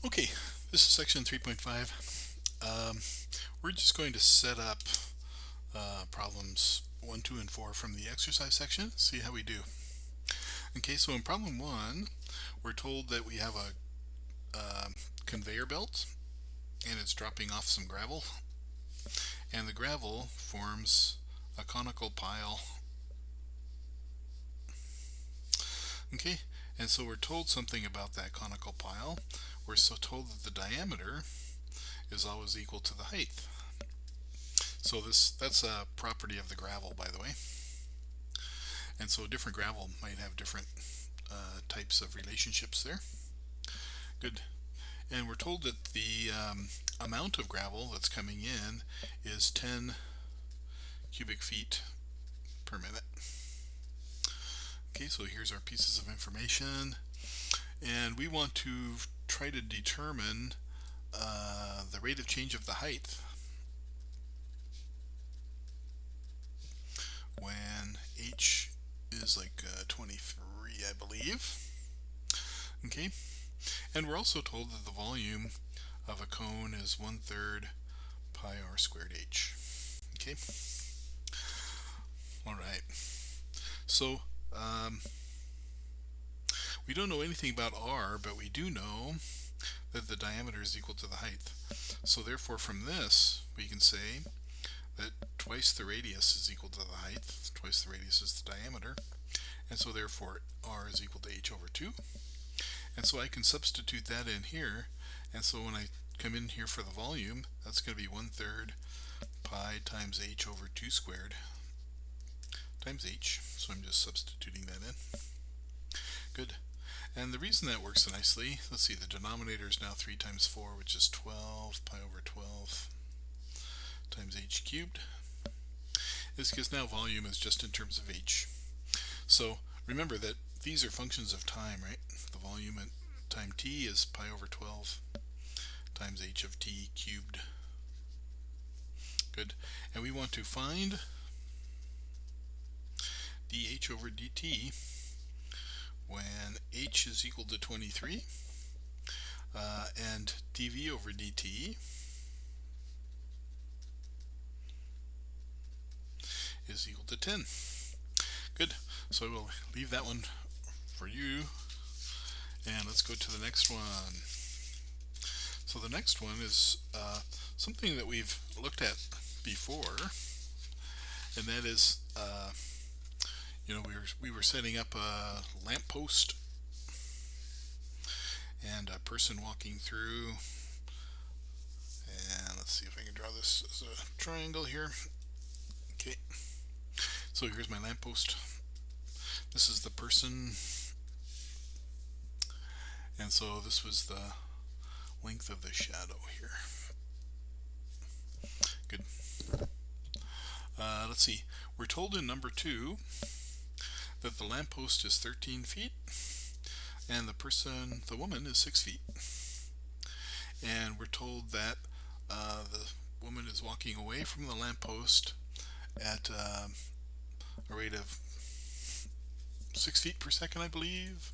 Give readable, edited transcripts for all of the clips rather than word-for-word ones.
Okay, this is section 3.5. Um, we're just going to set up problems 1, 2, and 4 from the exercise section, see how we do. Okay, so in problem 1, we're told that we have a conveyor belt and it's dropping off some gravel, and the gravel forms a conical pile. Okay, and so we're told something about that conical pile. We're so told that the diameter is always equal to the height. So that's a property of the gravel, by the way. And so different gravel might have different types of relationships there. Good. And we're told that the amount of gravel that's coming in is 10 cubic feet per minute. Okay, so here's our pieces of information. And we want to try to determine the rate of change of the height when h is like 23, I believe. Okay, and we're also told that the volume of a cone is 1/3 pi r squared h. Okay, all right. So we don't know anything about r, but we do know that the diameter is equal to the height. So therefore, from this, we can say that twice the radius is equal to the height. Twice the radius is the diameter. And so therefore, r is equal to h over 2. And so I can substitute that in here. And so when I come in here for the volume, that's going to be 1/3 pi times h over 2 squared times h. So I'm just substituting that in. Good. And the reason that works nicely, let's see, the denominator is now 3 times 4, which is 12 pi over 12 times h cubed, is because now volume is just in terms of h. So remember that these are functions of time, right? The volume at time t is pi over 12 times h of t cubed. Good. And we want to find dh over dt when h is equal to 23 and dv over dt is equal to 10. Good. So I will leave that one for you, and let's go to the next one. So the next one is something that we've looked at before, and that is we were setting up a lamppost and a person walking through, and let's see if I can draw this as a triangle here. Okay, so here's my lamppost. This is the person, and so this was the length of the shadow here. Good. Let's see, we're told in number 2 that the lamppost is 13 feet and the woman is 6 feet. And we're told that the woman is walking away from the lamppost at a rate of 6 feet per second, I believe.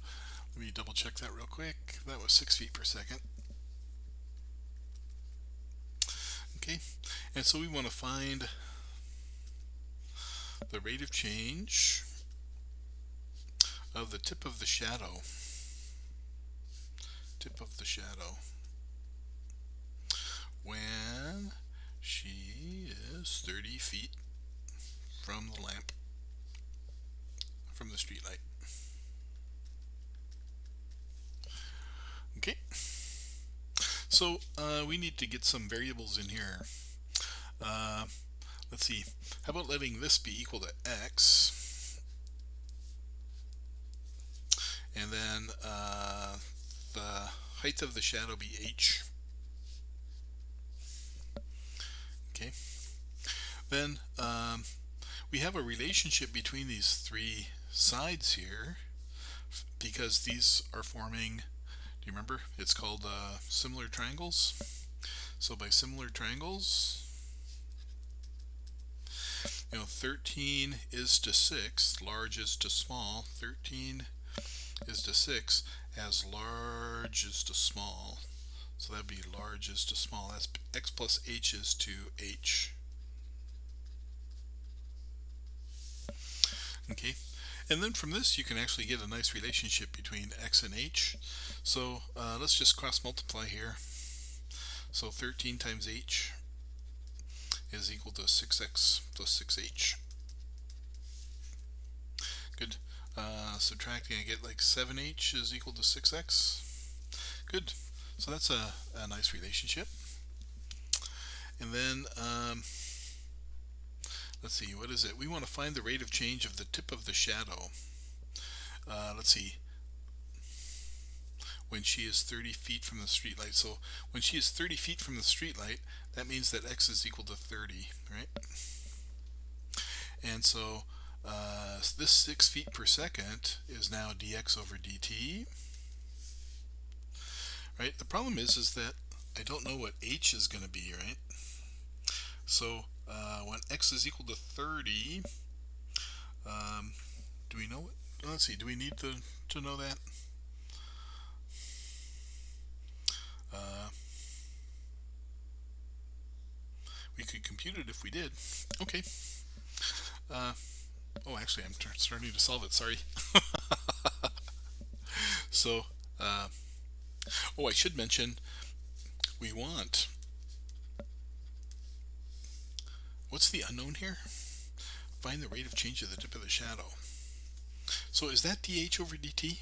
Let me double check that real quick. That was 6 feet per second. Okay, and so we want to find the rate of change of the tip of the shadow. Tip of the shadow when she is 30 feet from the lamp, from the street light. Okay, so we need to get some variables in here. Let's see, how about letting this be equal to x, and then the height of the shadow be h. Okay, then we have a relationship between these three sides here because these are forming, do you remember, it's called similar triangles. So by similar triangles, 13 is to 6, large is to small. 13 is to 6, as large is to small. So that would be large is to small. That's x plus h is to h. Okay, and then from this you can actually get a nice relationship between x and h. So let's just cross multiply here. So 13 times h is equal to 6x plus 6h. Good. Subtracting, I get like 7h is equal to 6x. Good. So that's a nice relationship. And then let's see, what is it? We want to find the rate of change of the tip of the shadow. Let's see. When she is 30 feet from the streetlight. So when she is 30 feet from the streetlight, that means that x is equal to 30, right? And so this 6 feet per second is now dx over dt. Right? The problem is that I don't know what h is going to be, right? So when x is equal to 30, do we know what? Let's see, do we need to know that? We could compute it if we did. Okay. Oh, actually, I'm starting to solve it. Sorry. So, oh, I should mention, we want, what's the unknown here? Find the rate of change of the tip of the shadow. So is that dh over dt?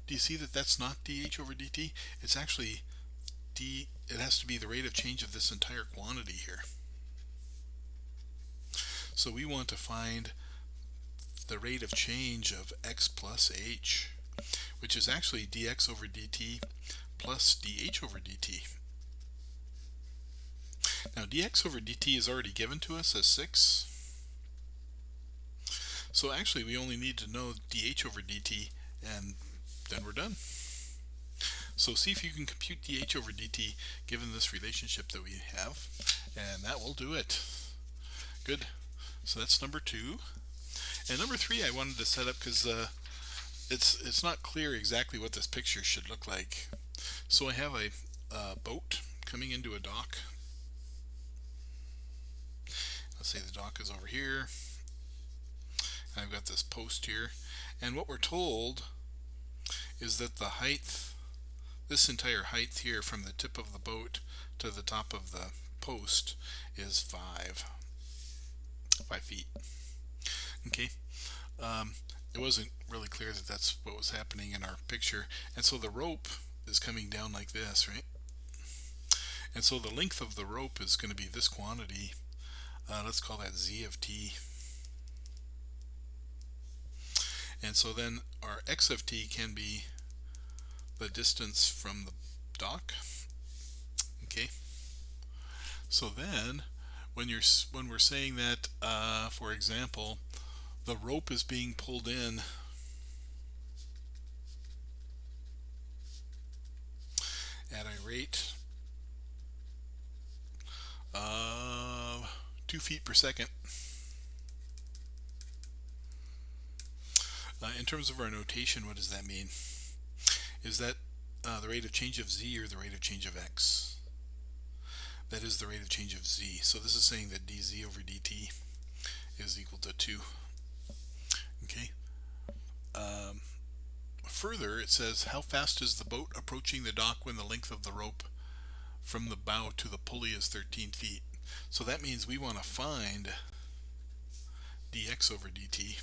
Do you see that that's not dh over dt? It's actually it has to be the rate of change of this entire quantity here. So we want to find the rate of change of x plus h, which is actually dx over dt plus dh over dt. Now dx over dt is already given to us as 6. So actually we only need to know dh over dt, and then we're done. So see if you can compute dh over dt given this relationship that we have, and that will do it. Good. So that's number 2. And number 3 I wanted to set up because it's not clear exactly what this picture should look like. So I have a boat coming into a dock. Let's say the dock is over here. I've got this post here, and what we're told is that the height, this entire height here from the tip of the boat to the top of the post is 5 feet. Okay. It wasn't really clear that that's what was happening in our picture, and so the rope is coming down like this, right? And so the length of the rope is going to be this quantity. Let's call that z of t. And so then our x of t can be the distance from the dock. Okay. So then when we're saying that, for example, the rope is being pulled in at a rate of 2 feet per second. In terms of our notation, what does that mean? Is that the rate of change of z or the rate of change of x? That is the rate of change of z. So this is saying that dz over dt is equal to 2. Okay. Further, it says, how fast is the boat approaching the dock when the length of the rope from the bow to the pulley is 13 feet? So that means we want to find dx over dt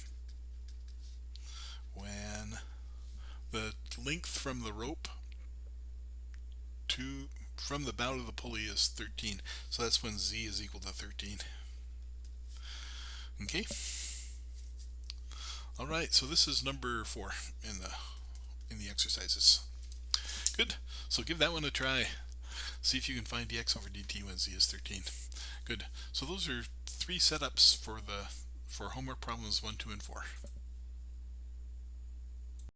when the length from the rope from the bow to the pulley is 13. So that's when z is equal to 13. Okay. All right. So this is number 4 in the exercises. Good. So give that one a try. See if you can find dx over dt when z is 13. Good. So those are 3 setups for homework problems 1, 2, and 4.